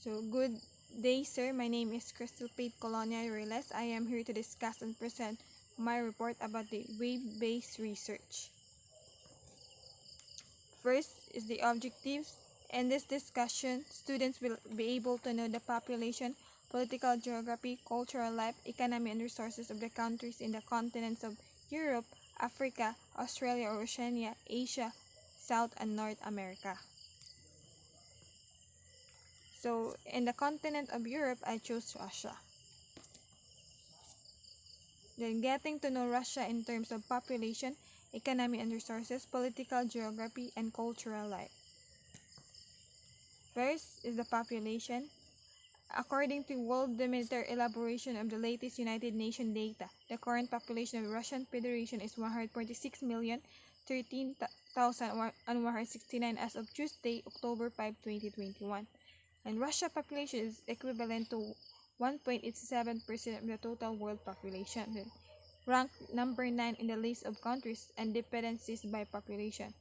So, good day, sir. My name is Christel Fate C. Roiles. I am here to discuss and present my report about the wave-based research. First is the objectives. In this discussion, students will be able to know the population, political geography, cultural life, economy, and resources of the countries in the continents of Europe, Africa, Australia or Oceania, Asia, South and North America. So, in the continent of Europe, I chose Russia. Then, getting to know Russia in terms of population, economy and resources, political geography, and cultural life. First is the population. According to World Military elaboration of the latest United Nations data, the current population of the Russian Federation is 146,013,169 as of Tuesday, October 5, 2021. And Russia population is equivalent to 1.87% of the total world population, ranked number 9 in the list of countries and dependencies by population.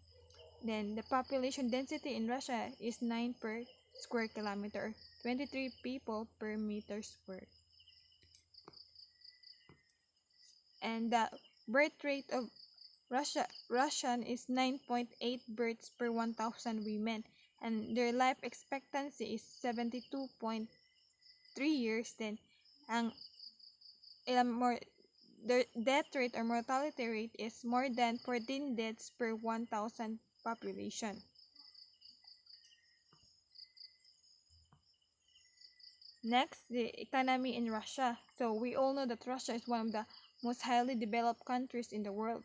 Then the population density in Russia is 9 per square kilometer, 23 people per meter squared. And the birth rate of Russian is 9.8 births per 1,000 women, and their life expectancy is 72.3 years. Then ang their death rate or mortality rate is more than 14 deaths per 1,000 population. Next, the economy in Russia. So we all know that Russia is one of the most highly developed countries in the world.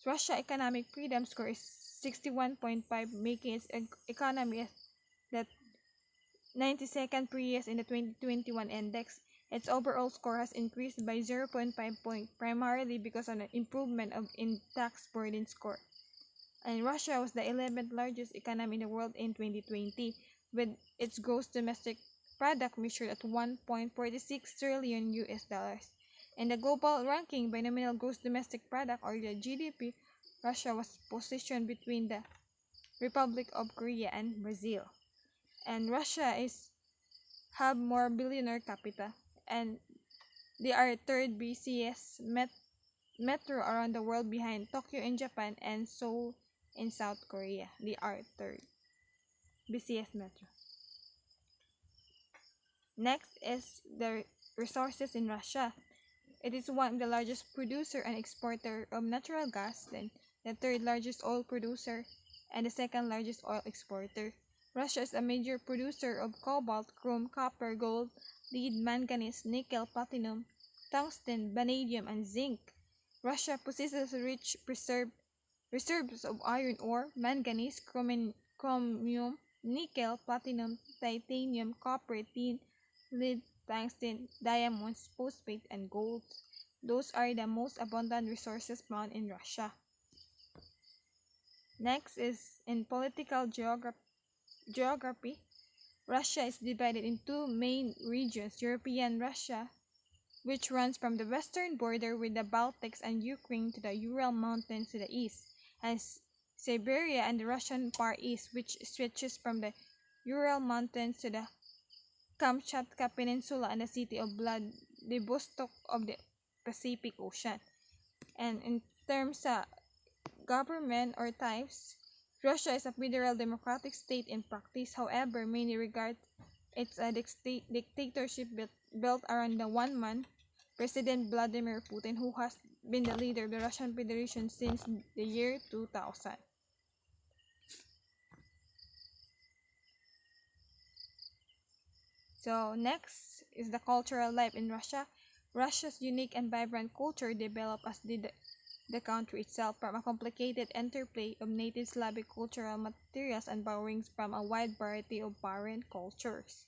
Russia economic freedom score is 61.5, making its economy the 92nd previous in the 2021 index. Its overall score has increased by 0.5 point, primarily because of the improvement in tax burden score. And Russia was the 11th largest economy in the world in 2020, with its gross domestic product measured at 1.46 trillion US dollars. In the global ranking by nominal gross domestic product or the GDP, Russia was positioned between the Republic of Korea and Brazil. And Russia have more billionaire capita, and they are third BCS metro around the world behind Tokyo in Japan and Seoul in South Korea. They are third BCS metro. Next is the resources in Russia. It is one of the largest producer and exporter of natural gas, then the third largest oil producer, and the second largest oil exporter. Russia is a major producer of cobalt, chrome, copper, gold, lead, manganese, nickel, platinum, tungsten, vanadium, and zinc. Russia possesses rich reserves of iron ore, manganese, chromium, nickel, platinum, titanium, copper, tin, lead, tungsten, diamonds, phosphate, and gold. Those are the most abundant resources found in Russia. Next is in political geography. Russia is divided in two main regions: European Russia, which runs from the western border with the Baltics and Ukraine to the Ural Mountains to the east, and Siberia and the Russian Far East, which stretches from the Ural Mountains to the Kamchatka Peninsula and the city of Vladivostok of the Pacific Ocean. And in terms of government or types, Russia is a federal democratic state in practice. However, many regard it's a dictatorship built around the one-man President Vladimir Putin, who has been the leader of the Russian Federation since the year 2000. So next is the cultural life in Russia. Russia's unique and vibrant culture developed as did the country itself from a complicated interplay of native Slavic cultural materials and borrowings from a wide variety of foreign cultures.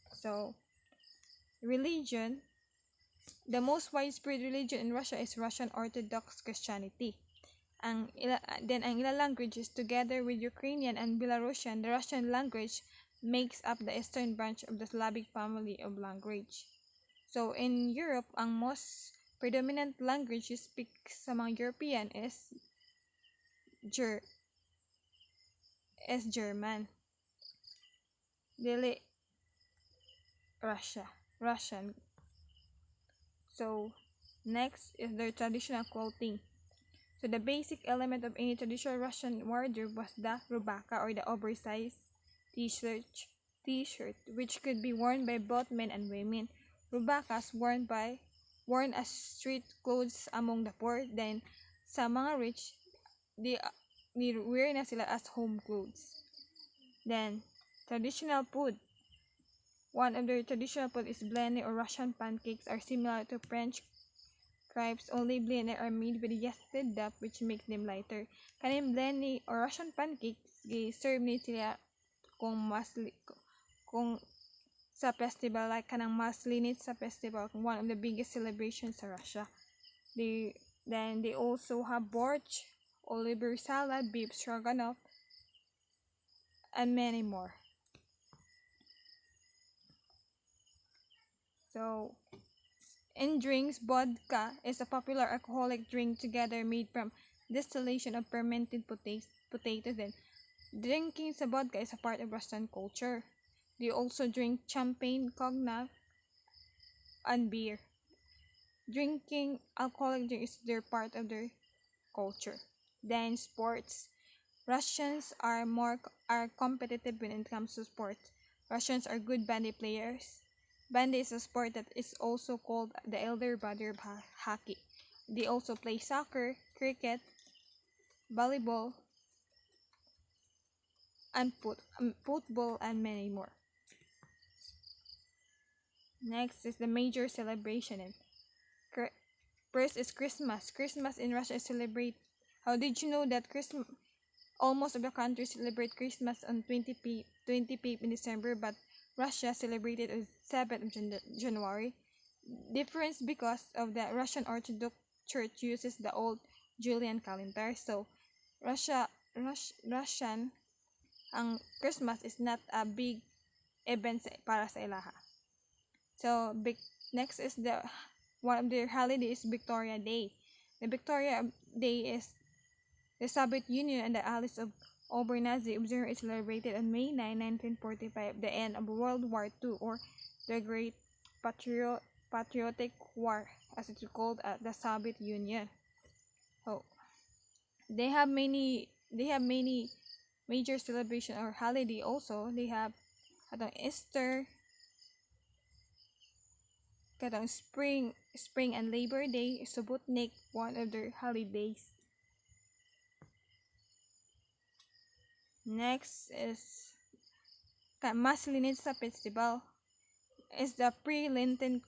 So, religion. The most widespread religion in Russia is Russian Orthodox Christianity. Ang ilang languages, together with Ukrainian and Belarusian, the Russian language makes up the eastern branch of the Slavic family of language. So, in Europe, ang most predominant language you speak sa mga European is German. dili Russian. So next is their traditional clothing. So the basic element of any traditional Russian wardrobe was the rubaka, or the oversized t-shirt, which could be worn by both men and women. Rubakas worn as street clothes among the poor. Then sa mga rich, they wear na sila as home clothes. Then traditional food. One of their traditional food is blini, or Russian pancakes are similar to French crepes, only blini are made with yeasted dough which makes them lighter. Kaning blini or Russian pancakes, serve ni sila kung sa festival, like kanang mas linit sa festival, one of the biggest celebrations sa Russia. Then they also have borscht, Oliver salad, beef stroganoff, and many more. So, in drinks, vodka is a popular alcoholic drink together made from distillation of fermented potatoes. Then, drinking sa vodka is a part of Russian culture. They also drink champagne, cognac, and beer. Drinking alcoholic drink is their part of their culture. Then sports. Russians are competitive when it comes to sports. Russians are good bandy players. Bandy is a sport that is also called the elder brother of hockey. They also play soccer, cricket, volleyball, and football, and many more. Next is the major celebration. First is Christmas. Christmas in Russia is celebrate. How did you know that almost of the countries celebrate Christmas on 25th in December, but Russia celebrated on 7th of January? Difference because of the Russian Orthodox Church uses the old Julian calendar. So Russian ang Christmas is not a big event para sa ilaha. So next is one of their holidays, Victoria Day. The Victoria Day is the Soviet Union and the Allies of Nazi observed is celebrated on May 9, 1945, the end of World War II, or the Great Patriotic War, as it's called at the Soviet Union. So they have many major celebration or holiday also. They have Easter, spring and Labor Day, Subotnik, one of their holidays. Next is Maslenitsa Festival. Is the pre-Lenten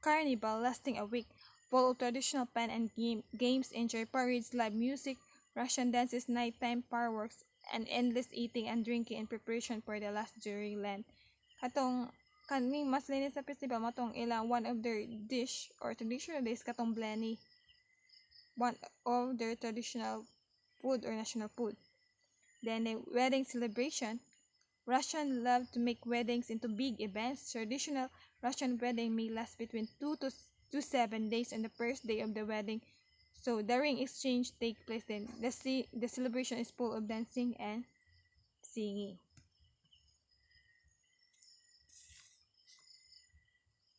carnival lasting a week, full of traditional fun and games, enjoy parades, live music, Russian dances, nighttime fireworks, and endless eating and drinking in preparation for the last during Lent. Kaning Maslenitsa Festival matong ilang one of their dish or traditional days katong bleni, one of their traditional food or national food. Then the wedding celebration. Russians love to make weddings into big events. Traditional Russian wedding may last between 2 to 7 days on the first day of the wedding. So the ring exchange takes place then. The celebration is full of dancing and singing.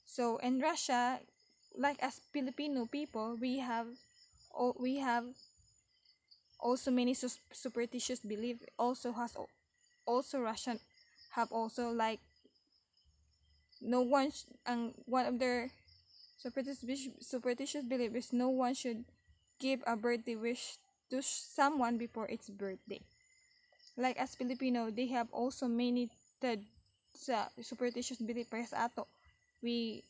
So in Russia, like as Filipino people, we have also many superstitious belief. Also Russian have also like no one one of their superstitious belief is no one should give a birthday wish to someone before its birthday. Like as Filipino, they have also many superstitious belief para sa ato. We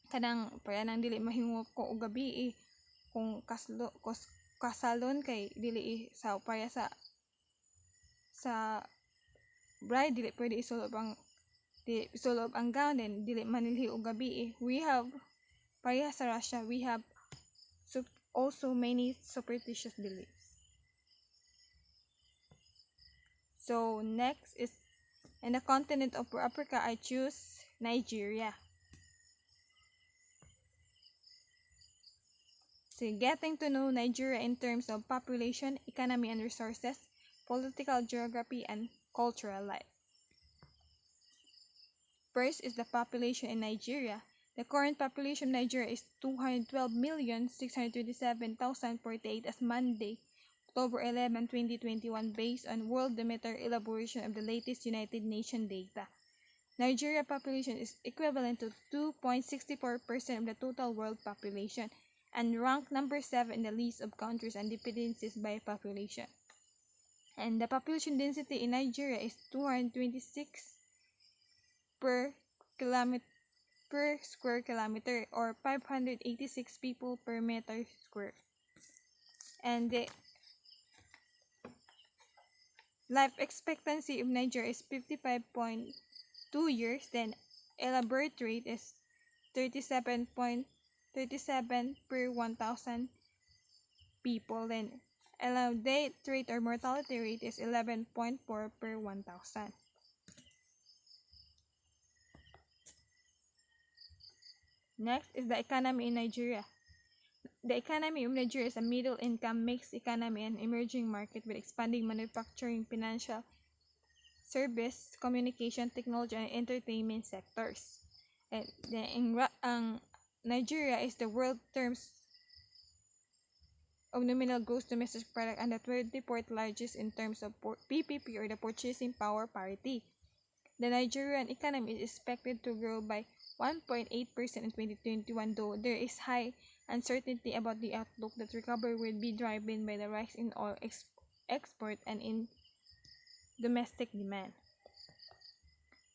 kanang para nang dili mahimo ko og gabi kung kasalon kay dili sa para sa bride dili pwede isulob ang gown, then dili manilhi og gabi. We have para sa Russia, we have also many superstitious beliefs. So next is in the continent of Africa, I choose Nigeria. So getting to know Nigeria in terms of population, economy and resources, political geography, and cultural life. First is the population in Nigeria. The current population of Nigeria is 212,627,048 as Monday, October 11, 2021, based on Worldometer elaboration of the latest United Nations data. Nigeria population is equivalent to 2.64% of the total world population and ranked number 7 in the list of countries and dependencies by population. And the population density in Nigeria is 226 per square kilometer or 586 people per meter square. And the life expectancy of Nigeria is 55.2 years. Then birth rate is 37.37 per 1,000 people. Then death rate or mortality rate is 11.4 per 1,000. Next is the economy in Nigeria. The economy of Nigeria is a middle-income mixed economy and emerging market with expanding manufacturing, financial, service, communication, technology, and entertainment sectors. And Nigeria is the world terms of nominal gross domestic product and the 24th largest in terms of PPP or the purchasing power parity. The Nigerian economy is expected to grow by 1.8% in 2021, though there is high uncertainty about the outlook that recovery will be driven by the rise in oil export and in domestic demand.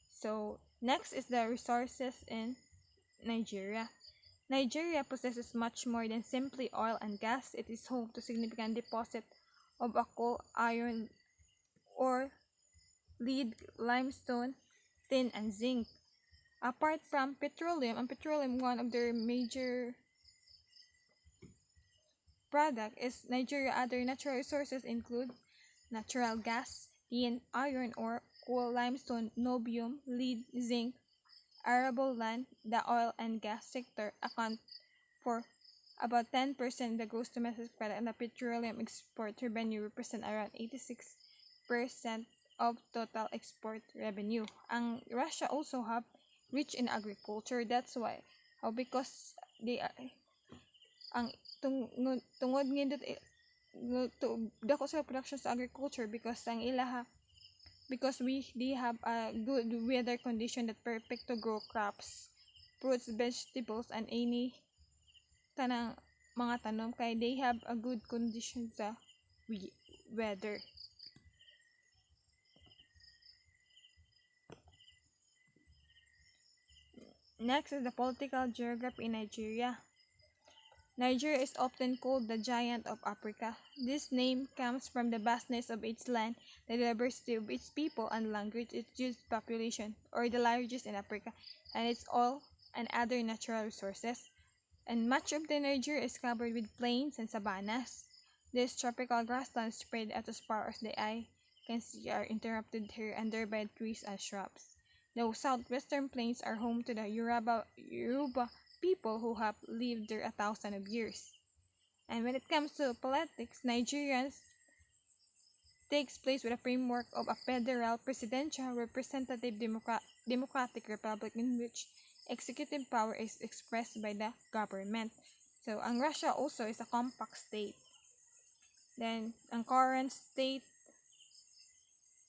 So, next is the resources in Nigeria. Nigeria possesses much more than simply oil and gas. It is home to significant deposits of coal, iron ore, lead, limestone, tin, and zinc. Apart from petroleum, one of their major product is Nigeria. Other natural resources include natural gas, tin, iron ore, coal, limestone, niobium, lead, zinc, arable land. The oil and gas sector account for about 10% of the gross domestic product, and the petroleum export revenue represent around 86% of total export revenue. Ang Russia also have rich in agriculture. That's why because they are tungod ngindot dako sa production sa agriculture because they have a good weather condition that perfect to grow crops, fruits, vegetables, and any tanang mga tanom kay they have a good condition sa weather. Next is the political geography in Nigeria. Nigeria is often called the giant of Africa. This name comes from the vastness of its land, the diversity of its people and language, its youth population, or the largest in Africa, and its oil and other natural resources. And much of the Nigeria is covered with plains and savannas. These tropical grasslands spread out as far as the eye can see are interrupted here and there by trees and shrubs. The southwestern plains are home to the Yoruba people who have lived there 1,000 of years. And when it comes to politics, Nigerians takes place with a framework of a federal, presidential, representative democratic republic in which executive power is expressed by the government. So, ang Russia also is a compact state. Then, ang current state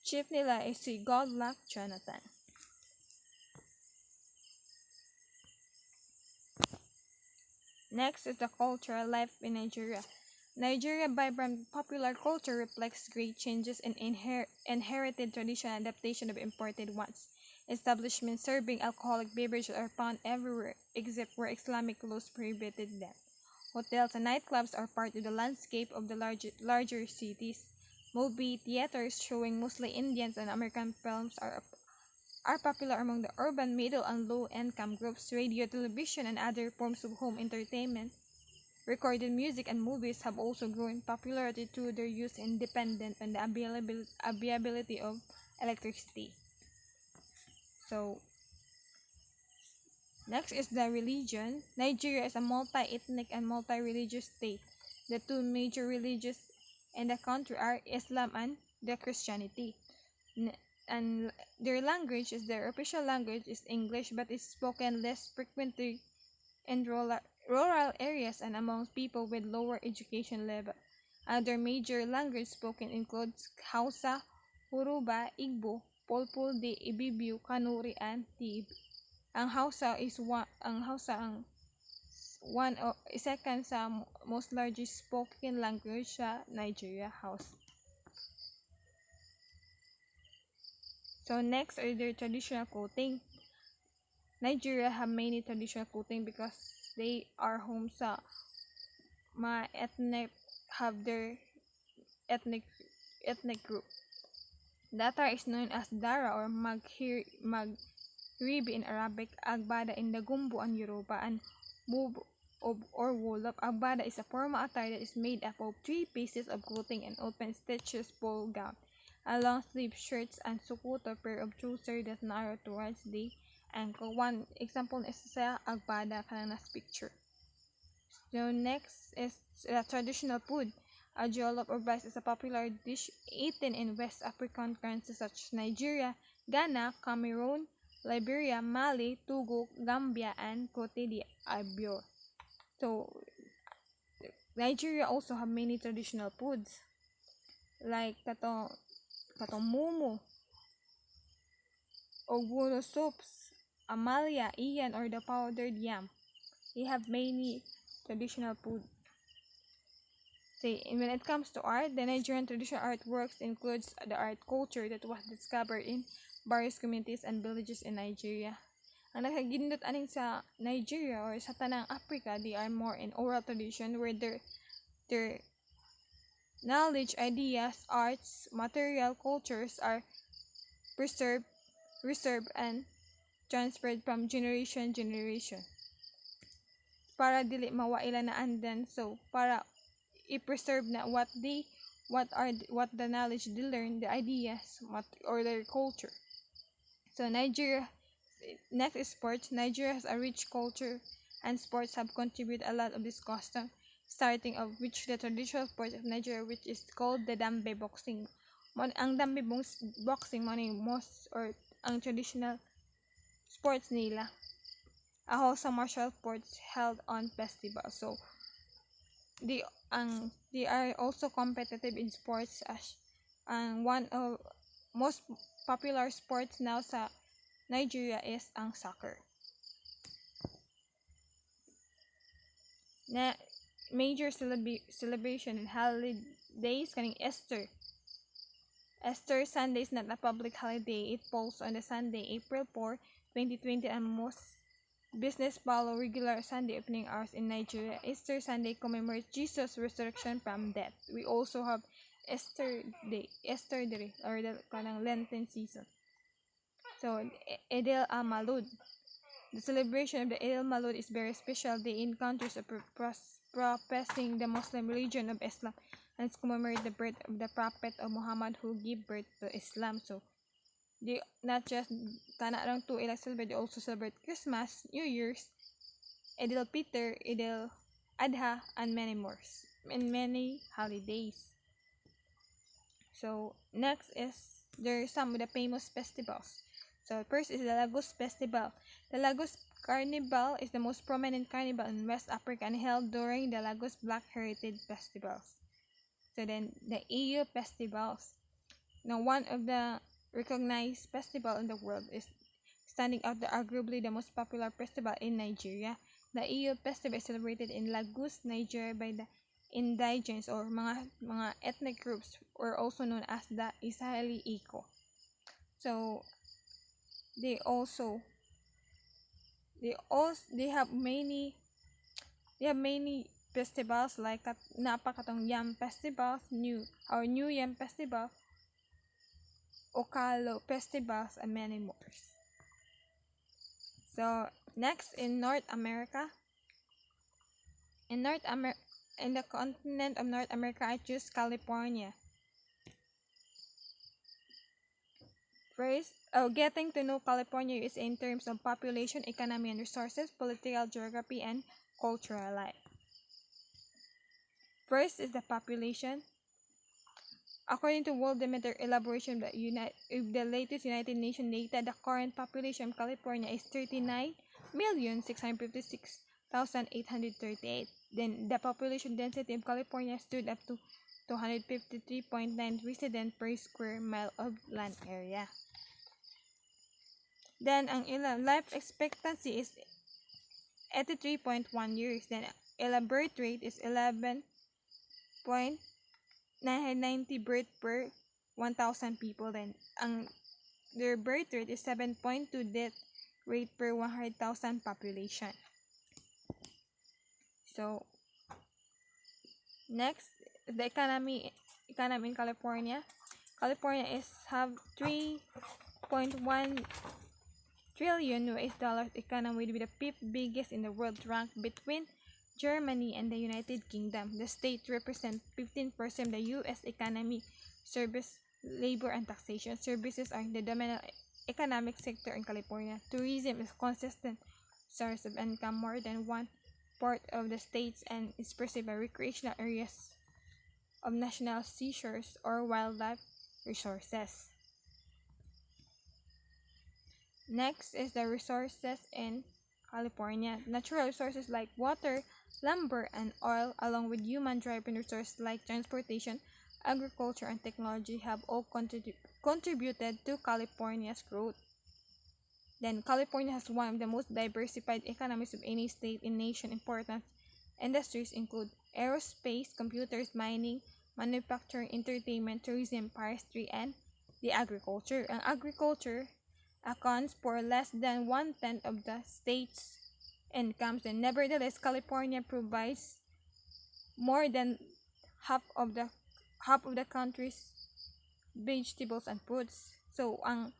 chief nila is si Goodluck Jonathan. Next is the cultural life in Nigeria. Nigeria's vibrant popular culture reflects great changes in inherited tradition and adaptation of imported ones. Establishments serving alcoholic beverages are found everywhere except where Islamic laws prohibited them. Hotels and nightclubs are part of the landscape of the larger cities. Movie theaters showing mostly Indian and American films are popular among the urban, middle, and low-income groups. Radio, television, and other forms of home entertainment, recorded music, and movies have also grown in popularity through their use independent and the availability of electricity. So, next is the religion. Nigeria is a multi-ethnic and multi-religious state. The two major religions in the country are Islam and the Christianity. and their official language is English, but is spoken less frequently in rural areas and among people with lower education level. Other major language spoken includes Hausa, Yoruba, Igbo, Polpolde, Ibibio, Kanuri, and Tib. Ang Hausa ang second sa most largest spoken language sa Nigeria, Hausa. So next are their traditional clothing. Nigeria have many traditional clothing because they are home sa have their ethnic group. The attire is known as Dara or Maghribi in Arabic, Agbada in the Gumbo and Yoruba, and Bub or Wolof. Agbada is a formal attire that is made up of 3 pieces of clothing and open stitches ball gown, a long sleeve shirts, and sukuto pair of trousers that narrow towards the ankle. One example is sa Agbada kanang nas picture. So next is traditional food. A jollof or rice is a popular dish eaten in West African countries such as Nigeria, Ghana, Cameroon, Liberia, Mali, Togo, Gambia, and Cote d'Ivoire. So Nigeria also have many traditional foods like katong mumu, oguro soups, amalia, iyan, or the powdered yam. They have many traditional food. When it comes to art, the Nigerian traditional artworks includes the art culture that was discovered in various communities and villages in Nigeria. Ang nakagindot aning sa Nigeria or sa tanang Africa, they are more in oral tradition where their knowledge, ideas, arts, material, cultures are preserved, and transferred from generation para dili mawaila na andan, so para i-preserve na what the knowledge they learn, the ideas or their culture. So Nigeria, next is sports. Nigeria has a rich culture and sports have contributed a lot of this custom, starting of which the traditional sport of Nigeria, which is called the Dambe boxing. Ang Dambe boxing mo most or ang traditional sports nila. Sa martial sports held on festivals. So they are also competitive in sports as one of most popular sports now sa Nigeria is ang soccer. Na major celebration and holidays kaning Easter. Easter Sunday is not a public holiday. It falls on the Sunday, April 4, 2020, and most business follow regular Sunday opening hours in Nigeria. Easter Sunday commemorates Jesus' resurrection from death. We also have Easter Day, or the kanang Lenten season. So, Eid al-Maulud. The celebration of the Eid al-Maulud is very special day in countries professing the Muslim religion of Islam, and it's commemorate the birth of the Prophet of Muhammad who gave birth to Islam. So, they not just tanarang to celebrate, they also celebrate Christmas, New Year's, Eid al-Fitr, Eid al-Adha, and many more, and many holidays. So next is there are some of the famous festivals. So first is the Lagos Festival. The Lagos Carnival is the most prominent carnival in West Africa and held during the Lagos Black Heritage Festivals. So then the EU festivals. Now one of the recognized festival in the world is standing out arguably the most popular festival in Nigeria. The EU festival is celebrated in Lagos, Nigeria by the indigenous or mga ethnic groups, or also known as the Isaheli Iko. So they have many festivals like napakatong Yam festivals, New Yam festival, Okalo festivals, and many more. So next in North America. In the continent of North America, I choose California. First, getting to know California is in terms of population, economy and resources, political geography, and cultural life. First is the population. According to World Demeter elaboration of the latest United Nations data, the current population of California is 39,656,838. Then the population density of California stood up to 253.9 residents per square mile of land area. Then ang ilang life expectancy is 83.1 years. Then ilang birth rate is 11.990 birth per 1,000 people. Then their birth rate is 7.2 death rate per 100,000 population. So next, the economy in California. California have 3.1 trillion US dollars economy, with the fifth biggest in the world, ranked between Germany and the United Kingdom. The state represents 15% of the US economy. Service, labor, and taxation services are the dominant economic sector in California. Tourism is a consistent source of income. More than one part of the states and is perceived by recreational areas of national seashores or wildlife resources. Next is the resources in California. Natural resources like water, lumber, and oil, along with human-driven resources like transportation, agriculture, and technology, have all contributed to California's growth. Then California has one of the most diversified economies of any state in nation. Important industries include aerospace, computers, mining, manufacturing, entertainment, tourism, forestry, and the agriculture. Ang agriculture accounts for less than 1/10 of the state's incomes, and nevertheless, California provides more than half of the country's vegetables and fruits. So ang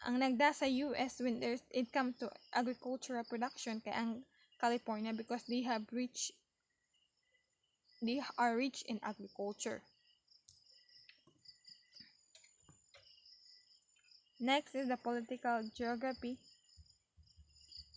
nagda sa US when it comes to agricultural production kay ang California, because they are rich in agriculture. Next is the political geography.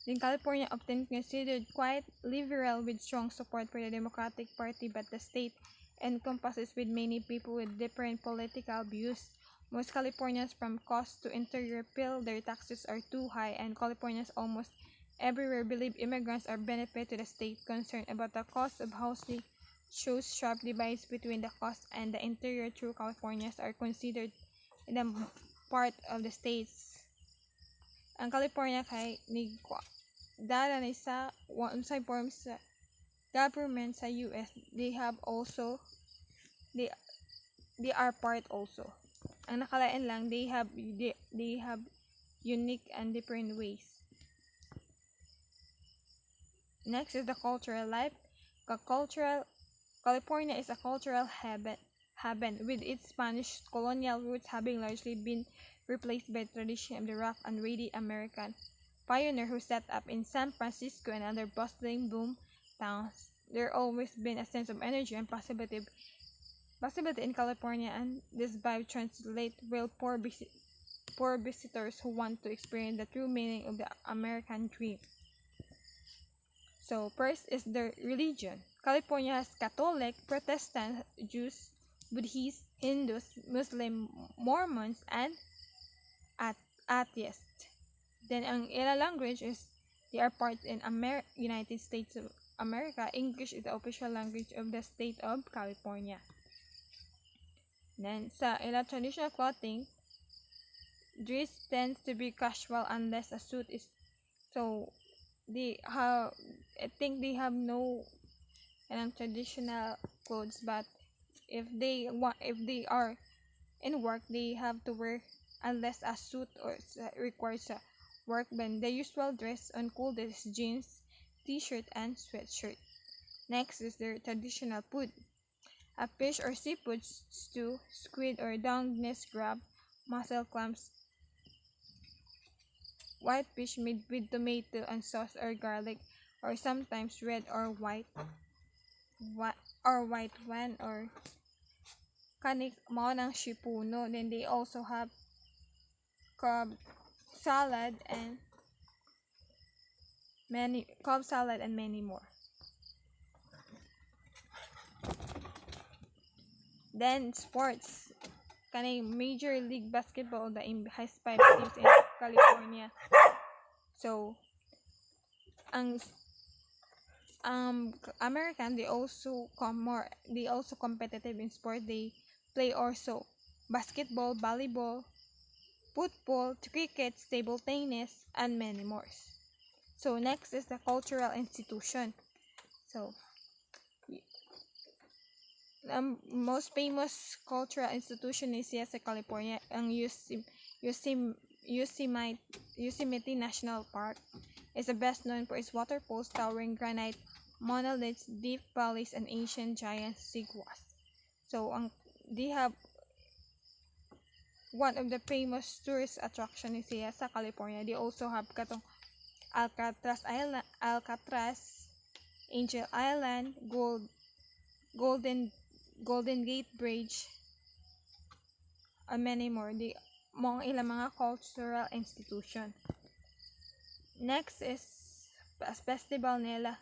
In California, often considered quite liberal with strong support for the Democratic Party, but the state encompasses with many people with different political views. Most Californians from coast to interior feel their taxes are too high, and Californians almost everywhere believe immigrants are benefit to the state. Concern about the cost of housing shows sharp divides between the coast and the interior. True Californians are considered in the part of the states. Ang California kay dala ni sa unsay forms sa government sa US, they are part also. Ang nakalain lang, they have unique and different ways. Next is the cultural life. California is a cultural haven with its Spanish colonial roots having largely been replaced by the tradition of the rough and ready American pioneer who set up in San Francisco and other bustling boom towns. There always been a sense of energy and possibility in California, and this vibe translates well for visitors who want to experience the true meaning of the American dream. So first is the religion. California has Catholic, Protestant, Jews, Buddhists, Hindus, Muslim, Mormons, and atheists. Then ang ilang language is they are part in United States of America. English is the official language of the state of California. Then sa ilang traditional clothing, dress tends to be casual unless a suit is so I think they have no traditional clothes, but if they are in work, they have to wear unless a suit or requires a work. Then the usual dress on cool days is jeans, t-shirt, and sweatshirt. Next is their traditional food. A fish or seafood stew, squid or Dungeness crab, mussel, clams, white fish made with tomato and sauce or garlic, or sometimes red or white wine, or kanik mao ng shipuno. Then they also have cob salad and many more. Then sports. Kanay Major League Basketball has 5 teams in California. So, ang American, they also competitive in sport. They play also basketball, volleyball, football, cricket, table tennis, and many more. So next is the cultural institution. So most famous cultural institution is sa California, ang Yosemite National Park is the best known for its waterfalls, towering granite monoliths, deep valleys, and ancient giant seguas. So they have one of the famous tourist attraction is here sa California. They also have katong Alcatraz, Angel Island, Golden Gate Bridge, and many more. Di mga ilang mga cultural institution. Next is festival nila.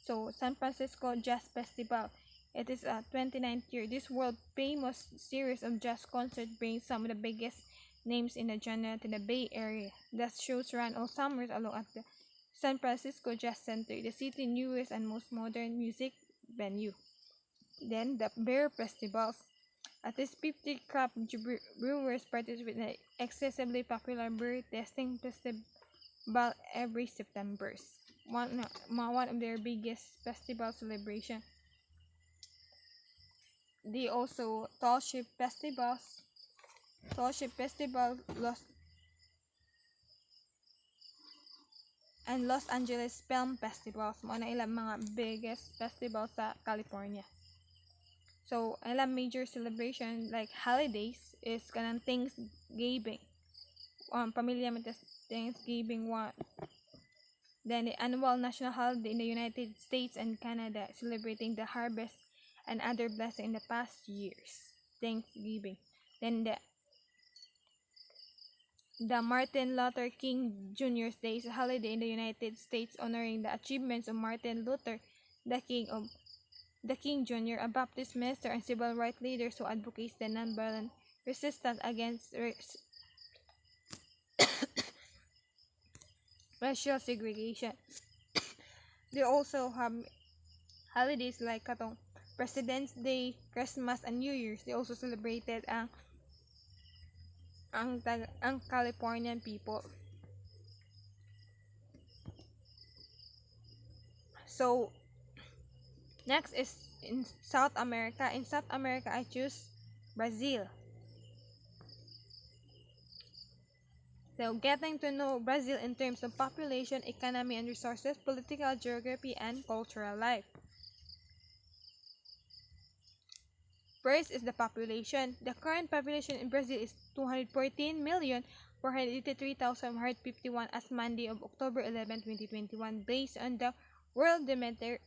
So San Francisco Jazz Festival. It is a 29th year. This world famous series of jazz concerts brings some of the biggest names in the genre to the Bay Area. The shows run all summers along at the San Francisco Jazz Center, the city's newest and most modern music venue. Then the beer festivals. At least 50 craft brewers participate in the excessively popular beer tasting festival every September. One of their biggest festival celebration. They also Tall Ship Festival, Los Angeles Film Festivals, mo na ilang mga biggest festivals sa California. So, ilang major celebration like holidays is kanang Thanksgiving. Pamilya mo Thanksgiving one. Then the annual national holiday in the United States and Canada celebrating the harvest and other blessings in the past years. Thanksgiving. Then the Martin Luther King Jr.'s Day is a holiday in the United States honoring the achievements of Martin Luther, the King Jr., a Baptist minister and civil rights leader who advocates the nonviolent resistance against racial segregation. They also have holidays like katong President's Day, Christmas, and New Year's. They also celebrated ang Californian people. So next is in South America. In South America, I choose Brazil. So getting to know Brazil in terms of population, economy and resources, political geography, and cultural life. First is the population. The current population in Brazil is 214,483,151 as Monday of October 11, 2021, based on the World Demeter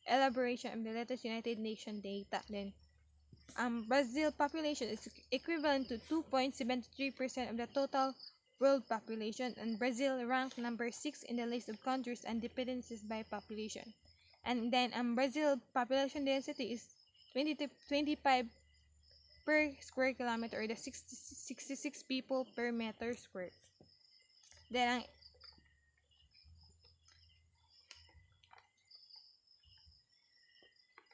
elaboration of the latest United Nations data. Then, Brazil population is equivalent to 2.73% of the total world population, and Brazil ranked number 6 in the list of countries and dependencies by population. And then, Brazil population density is 25 per square kilometer, or the 66 people per meter square. Then,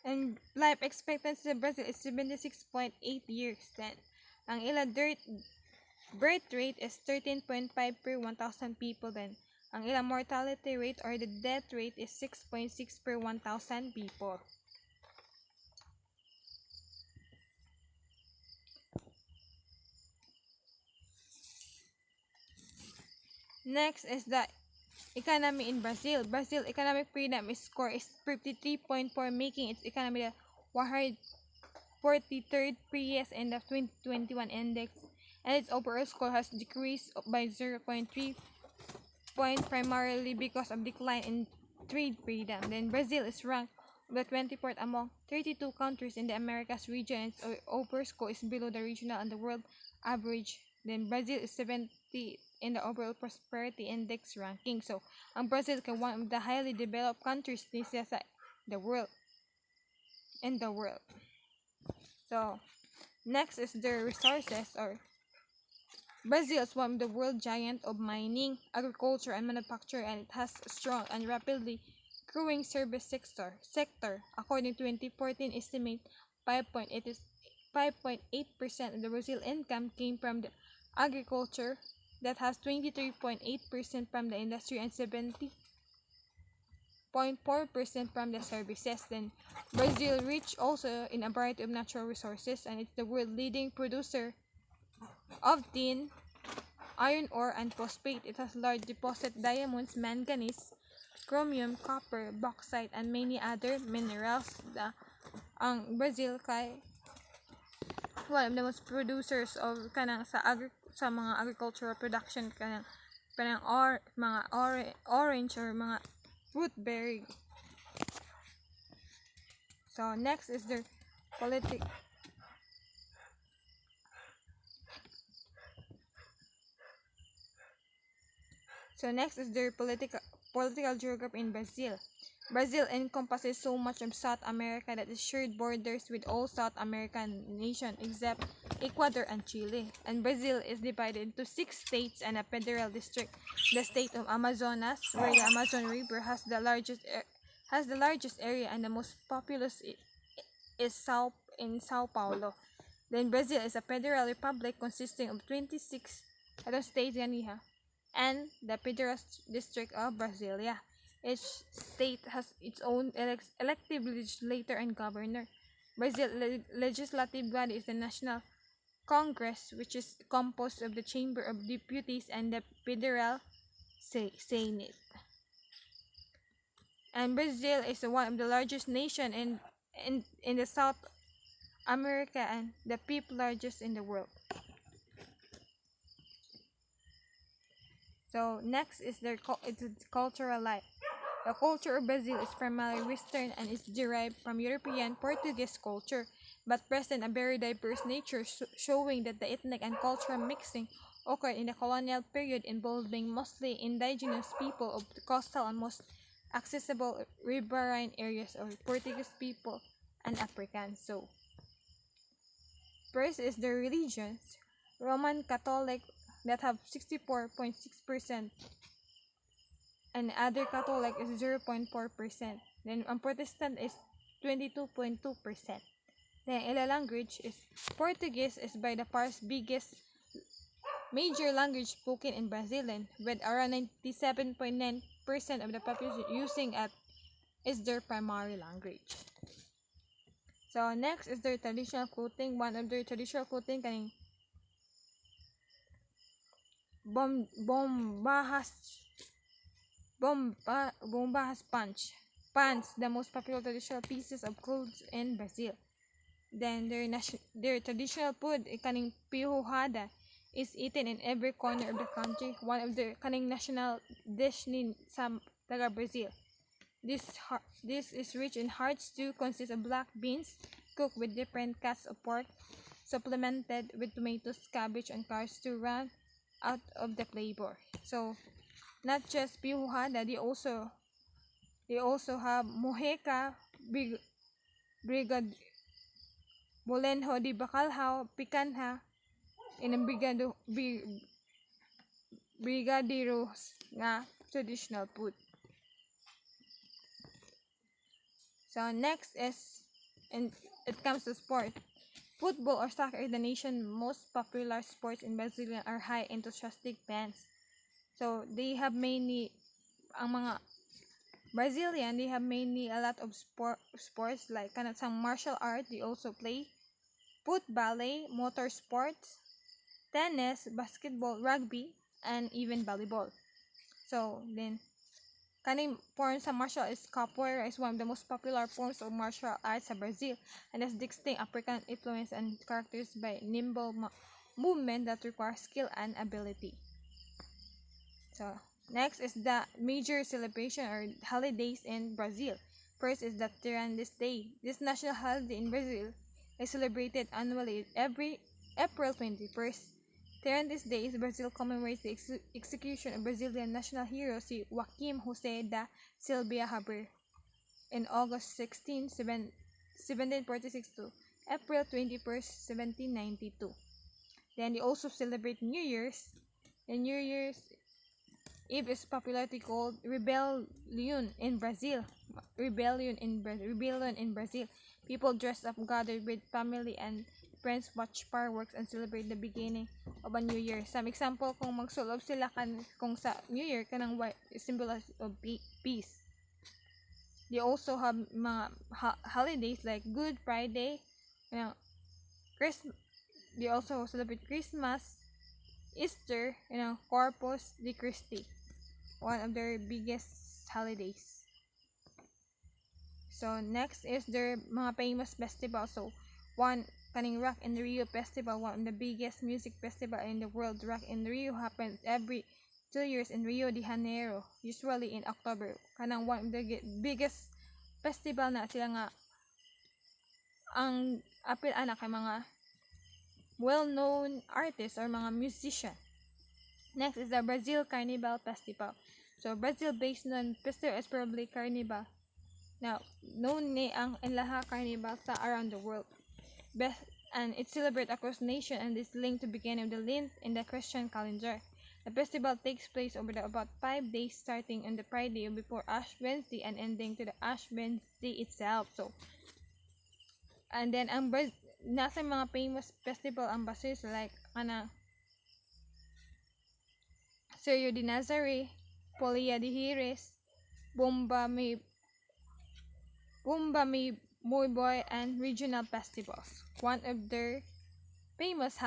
and life expectancy in Brazil is 76.8 years. Then, ang ila birth rate is 13.5 per 1,000 people. Then, ang ila mortality rate or the death rate is 6.6 per 1,000 people. Next is the economy in Brazil. Brazil economic freedom score is 53.4, making its economy the 143rd previous in the 2021 index, and its overall score has decreased by 0.3 point primarily because of decline in trade freedom. Then Brazil is ranked the 24th among 32 countries in the Americas region, and its overall score is below the regional and the world average. Then Brazil is 70th in the overall prosperity index ranking. So, ang Brazil is one of the highly developed countries in the world. So next is their resources. Or Brazil is one of the world giant of mining, agriculture, and manufacture, and it has a strong and rapidly growing service sector. According to 2014 estimate, 5.8% of the Brazil income came from the agriculture, that has 23.8% from the industry, and 70.4% from the services. Then Brazil rich also in a variety of natural resources, and it's the world leading producer of tin, iron ore, and phosphate. It has large deposit diamonds, manganese, chromium, copper, bauxite, and many other minerals. Ang Brazil kay one of the most producers of sa mga agricultural production kanang orange or mga fruit berry. So next is their politic. So next is their political geography in Brazil. Brazil encompasses so much of South America that it shared borders with all South American nations except Ecuador and Chile. And Brazil is divided into 6 states and a federal district. The state of Amazonas, where the Amazon River has the largest area and the most populous, is in Sao Paulo. Then Brazil is a federal republic consisting of 26 states and the Federal District of Brasilia. Each state has its own elective legislator and governor. Brazil legislative body is the National Congress, which is composed of the Chamber of Deputies and the Federal Senate. And Brazil is one of the largest nation in the South America and the 5th largest in the world. So next is its cultural life. The culture of Brazil is primarily Western and is derived from European Portuguese culture, but present a very diverse nature, showing that the ethnic and cultural mixing occurred in the colonial period, involving mostly indigenous people of the coastal and most accessible riverine areas, or Portuguese people and Africans. So first is the religions. Roman Catholic, that have 64.6%, and other Catholic is 0.4%. Then Protestant is 22.2%. Then ila language is Portuguese is by the far biggest major language spoken in Brazilian, with around 97.9% of the population using it is their primary language. So next is their traditional clothing. One of their traditional clothing kaning bombahas pants, the most popular traditional pieces of clothes in Brazil. Then their traditional food, kaning pihuhada, is eaten in every corner of the country. One of their kaning national dish ni sa taga Brazil. This is rich in hard stew, consists of black beans cooked with different cuts of pork, supplemented with tomatoes, cabbage, and carrots to round out of the flavor. So not just pihuhada, they also have mojeca, bolenho de bacalhau, picanha, and brigadeiros nga traditional food. So next is, and it comes to sport. Football or soccer is the nation's most popular sports in Brazil, are high enthusiastic fans. So they have mainly, ang mga Brazilian, they have mainly a lot of sports like some martial art. They also play foot, ballet, motor sports, tennis, basketball, rugby, and even volleyball. So then kaning form sa martial is capoeira, is one of the most popular forms of martial arts in Brazil, and has distinct African influence and characterized by nimble movement that requires skill and ability. So next is the major celebration or holidays in Brazil. First is the Tirantes Day. This national holiday in Brazil is celebrated annually every April 21st. Tirantes Day is Brazil commemorates the execution of Brazilian national hero si Joaquim José da Silva Haber in August 16, 1746 to April 21st, 1792. Then they also celebrate New Year's. The New Year's Eve is popularly called Rebellion in Brazil. Rebellion in Brazil. People dress up, gather with family and friends, watch fireworks, and celebrate the beginning of a new year. Some example, kung magsulob sila kung sa New Year, kanang symbol of peace. They also have mga holidays like Good Friday, Christmas. They also celebrate Christmas, Easter, Corpus Christi, one of their biggest holidays. So next is their mga famous festival. So one kaning Rock in Rio festival, one of the biggest music festival in the world. Rock in Rio happens every 2 years in Rio de Janeiro, usually in October. Kanang one of the biggest festival na sila nga ang apil anak kay mga well-known artists or mga musician. Next is the Brazil Carnival Festival. So Brazil-based non-festival is probably Carnival. Now, known ni ang Enlaha Carnival sa around the world. And it's celebrated across nation and is linked to beginning of the Lent in the Christian calendar. The festival takes place over about 5 days, starting on the Friday before Ash Wednesday and ending to the Ash Wednesday itself. So, and then ang nasa mga famous festival ang basis like Sergio de Nazare, Polia de Jerez, Bomba Muy Boy, and regional festivals. One of their famous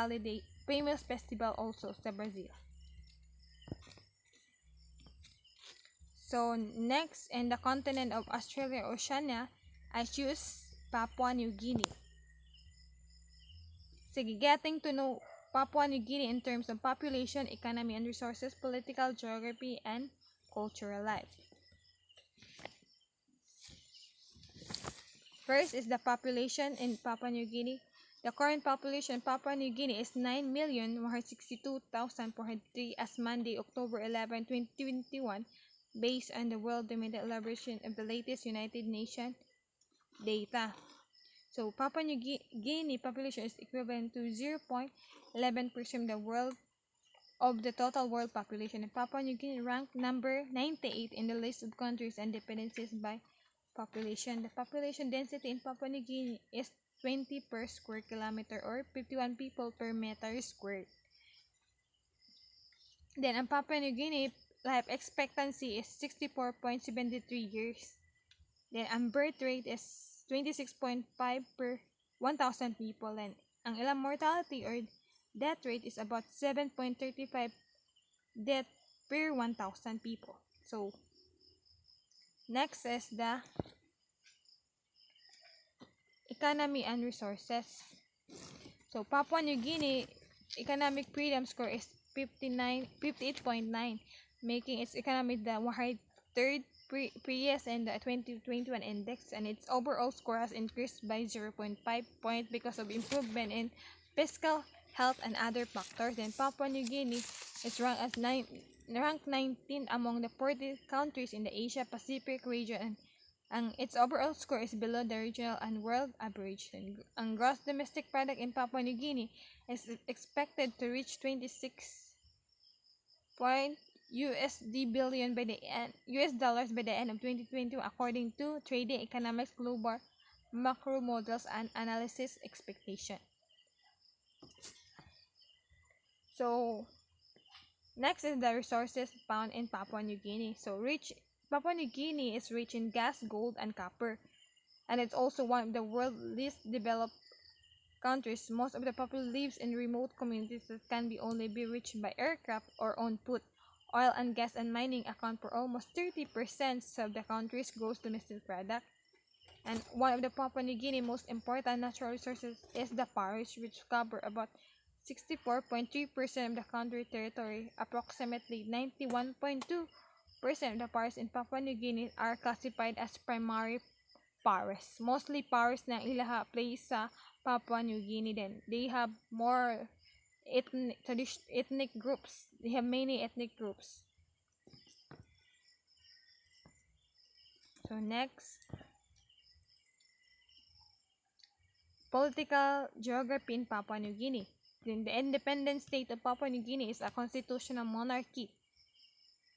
festival also sa Brazil. So next, in the continent of Australia or Oceania, I choose Papua New Guinea. Sige, getting to know Papua New Guinea in terms of population, economy and resources, political, geography, and cultural life. First is the population in Papua New Guinea. The current population in Papua New Guinea is 9,162,403 as Monday, October 11, 2021, based on the world-dominated elaboration of the latest United Nations data. So, Papua New Guinea population is equivalent to 0.11% of the total world population. And Papua New Guinea ranked number 98 in the list of countries and dependencies by population. The population density in Papua New Guinea is 20 per square kilometer or 51 people per meter squared. Then, ang Papua New Guinea life expectancy is 64.73 years. Then, ang birth rate is 26.5 per 1,000 people. And ang ilang mortality or death rate is about 7.35 death per 1,000 people. So, next is the economy and resources. So, Papua New Guinea economic freedom score is 58.9, making its economy the 103rd previous in the 2021 index, and its overall score has increased by 0.5 point because of improvement in fiscal, health, and other factors. And Papua New Guinea is ranked 19 among the 40 countries in the Asia Pacific region, and its overall score is below the regional and world average. And ang gross domestic product in Papua New Guinea is expected to reach 26 billion by the end US dollars by the end of 2022, according to Trading Economics Global Macro Models and Analysis expectation. So next is the resources found in Papua New Guinea. So Papua New Guinea is rich in gas, gold, and copper, and it's also one of the world's least developed countries. Most of the population lives in remote communities that can only be reached by aircraft or on foot. Oil and gas and mining account for almost 30% of the country's gross domestic product. And one of the Papua New Guinea most important natural resources is the forests, which cover about 64.3% of the country territory. Approximately 91.2% of the forests in Papua New Guinea are classified as primary forests. Mostly forests na ilaha place sa Papua New Guinea. Then they have more ethnic groups. They have many ethnic groups. So next, Political geography in Papua New Guinea. Then the independent state of Papua New Guinea is a constitutional monarchy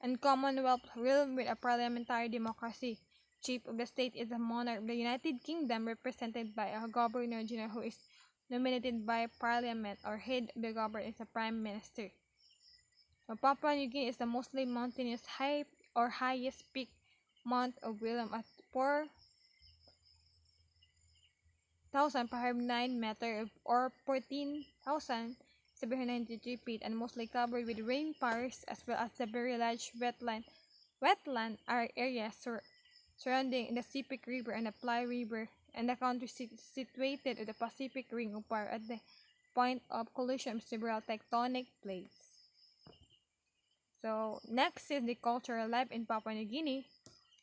and Commonwealth realm with a parliamentary democracy. Chief of the state is the monarch of the United Kingdom, represented by a governor-general who is nominated by parliament, or head of the government is the prime minister. So Papua New Guinea is the mostly mountainous highest peak Mount of William at 4,509 meters or 14,793 feet, and mostly covered with rainforests as well as the very large wetland areas surrounding the Sepik River and the Plai River, and the country situated at the Pacific Ring of Fire at the point of collision of several tectonic plates. So next is the cultural life in Papua New Guinea,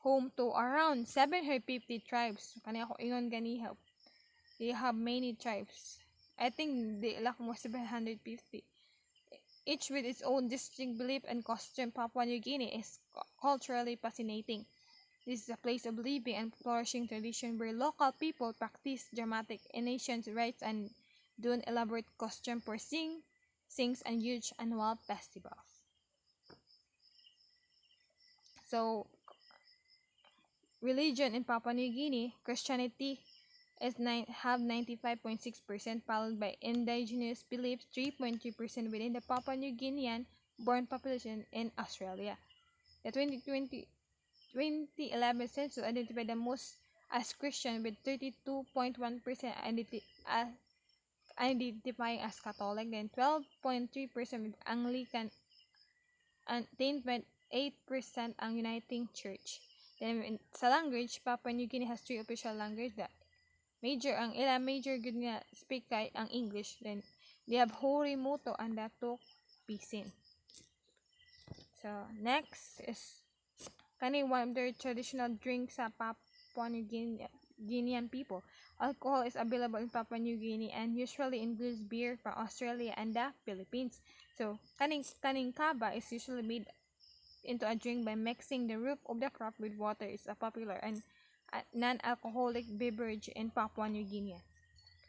home to around 750 tribes. Kani ako ingon ganihaw. They have many tribes. I think they lack more 750. Each with its own distinct belief and costume. Papua New Guinea is culturally fascinating. This is a place of living and flourishing tradition where local people practice dramatic and ancient rites and do an elaborate costume for sings and huge annual festivals. So, religion in Papua New Guinea, Christianity have 95.6%, followed by indigenous beliefs 3.3% within the Papua New Guinean born population in Australia. The 2011 census identified the most as Christian, with 32.1% identifying as Catholic, then 12.3% with Anglican, and 10.8% ang Uniting Church. Then sa language, Papua New Guinea has 3 official languages. Ang ilang major good nga speak kay ang English. Then they have Hori Moto and Datuk Pisin. So next is one of their traditional drinks sa Papua New Guinean people. Alcohol is available in Papua New Guinea and usually includes beer from Australia and the Philippines. So kaning kaba is usually made into a drink by mixing the root of the crop with water. It's a popular and non-alcoholic beverage in Papua New Guinea.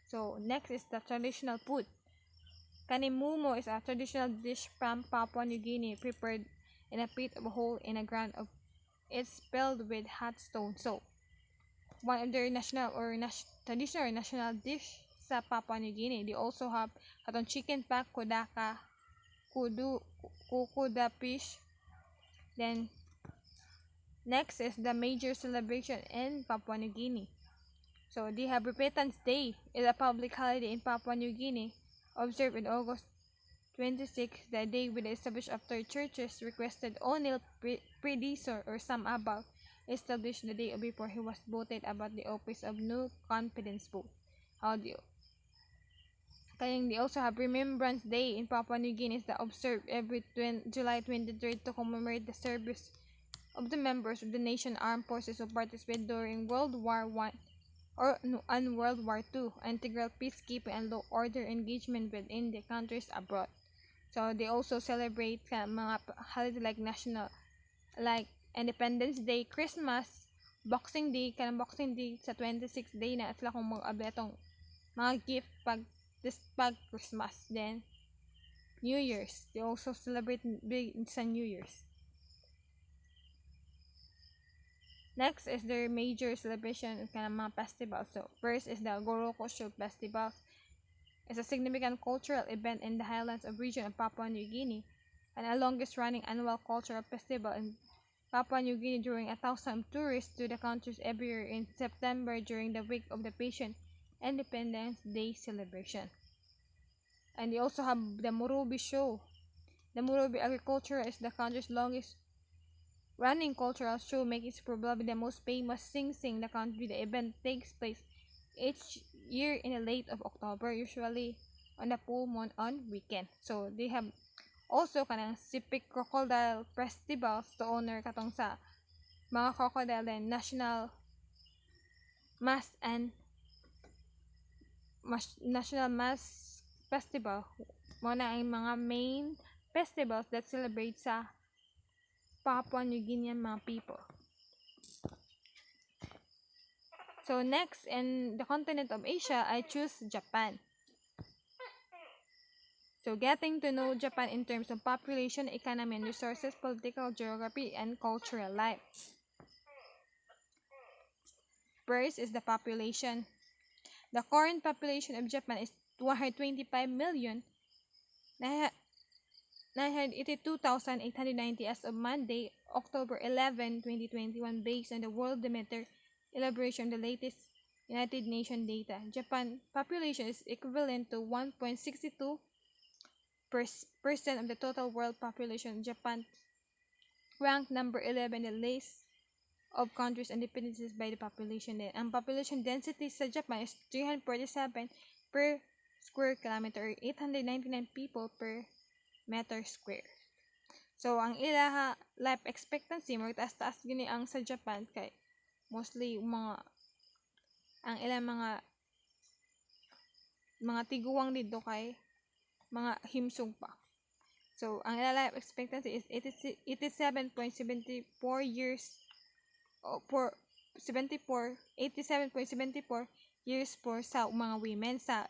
So next is the traditional food. Mumo is a traditional dish from Papua New Guinea, prepared in a pit of a hole in the ground. It's filled with hot stone. So one of their traditional national dish sa Papua New Guinea. They also have katong chicken pack, kukuda fish. Then next is the major celebration in Papua New Guinea. So they have Repentance Day, is a public holiday in Papua New Guinea, observed in August 26, the day with the establishment after churches requested O'Neill predecessor or Sam Abal established the day before he was voted about the office of no confidence vote. They also have Remembrance Day in Papua New Guinea, is observed every July 23rd to commemorate the service of the members of the nation armed forces who participated during World War I and World War II, integral peacekeeping and law order engagement within the countries abroad. So they also celebrate mga holiday like Independence Day, Christmas, Boxing Day, Boxing Day sa 26th day na sila kung mag-abetong mga gift pag Christmas. Then New Year's, they also celebrate big sa New Year's. Next is their major celebration of mga festivals. So first is the Goroko Show Festival. It's a significant cultural event in the highlands of region of Papua New Guinea, and a longest running annual cultural festival in Papua New Guinea, drawing 1,000 tourists to the country every year in September during the week of the patient Independence Day celebration. And they also have the Murubi Show. The Murubi Agriculture is the country's longest running cultural show, making it probably the most famous sing-sing in the country. The event takes place each year in the late of October, usually on the full moon on weekend. So they have also kanang Sepik Crocodile Festivals to honor katong sa mga crocodile, and National Mass Festival. Mo na ang mga main festivals that celebrate sa Papua New Guinean mga people. So next, in the continent of Asia, I choose Japan. So getting to know Japan in terms of population, economy and resources, political geography, and cultural life. First is the population. The current population of Japan is 225,982,890 as of Monday, October 11, 2021, based on the Worldometer elaboration of the latest United Nations data. Japan population is equivalent to 1.62% of the total world population. Japan ranked number 11 in the list of countries and dependencies by the population. Ang population density sa Japan is 347 per square kilometer, or 899 people per meter square. So, ang ilaha life expectancy, taas-taas gini ang sa Japan kay mostly ang ilang mga tiguang dito kay mga himsog pa. So, ang ilang life expectancy is 87.74 years for 87.74 years for sa mga women. Sa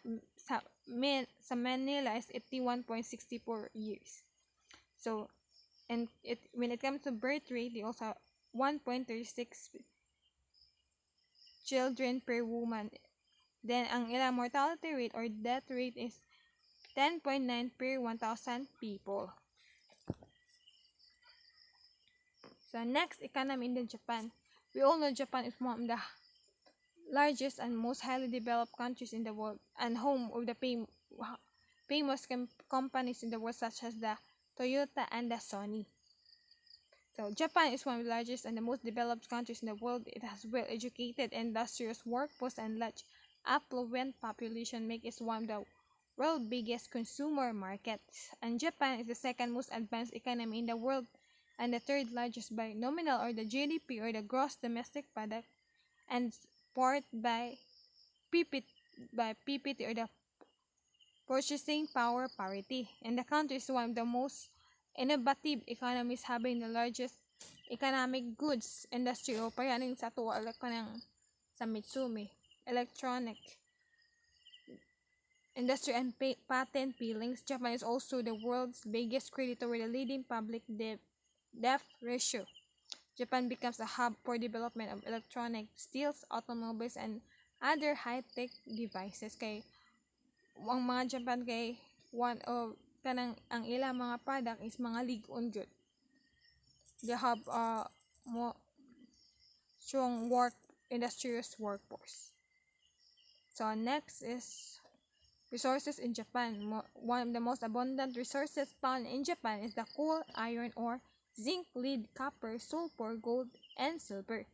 Manila is 81.64 years. So, and when it comes to birth rate, they also have 1.36 children per woman. Then, ang ilang mortality rate or death rate is 10.9 per 1,000 people. So, next, economy in the Japan. We all know Japan is one of the largest and most highly developed countries in the world, and home of the famous companies in the world such as the Toyota and the Sony. So, Japan is one of the largest and the most developed countries in the world. It has well-educated, industrious workforce and large affluent population, make it one of the world's biggest consumer markets. And Japan is the second most advanced economy in the world and the third largest by nominal, or the GDP, or the gross domestic product, and fourth by PPT, or the purchasing power parity. And the country is one of the most innovative economies, having the largest economic goods industry, o payanin sa tuwa kanang sa Mitsumi electronic industry and patent peelings. Japan is also the world's biggest creditor with a leading public debt ratio. Japan becomes a hub for development of electronic, steels, automobiles, and other high-tech devices. Kay ang mga Japan kay one of kanang ang ilang mga product is mga lig-on jud. They have more strong industrious workforce. So next is resources in Japan. One of the most abundant resources found in Japan is the coal, iron ore, zinc, lead, copper, sulfur, gold, and silver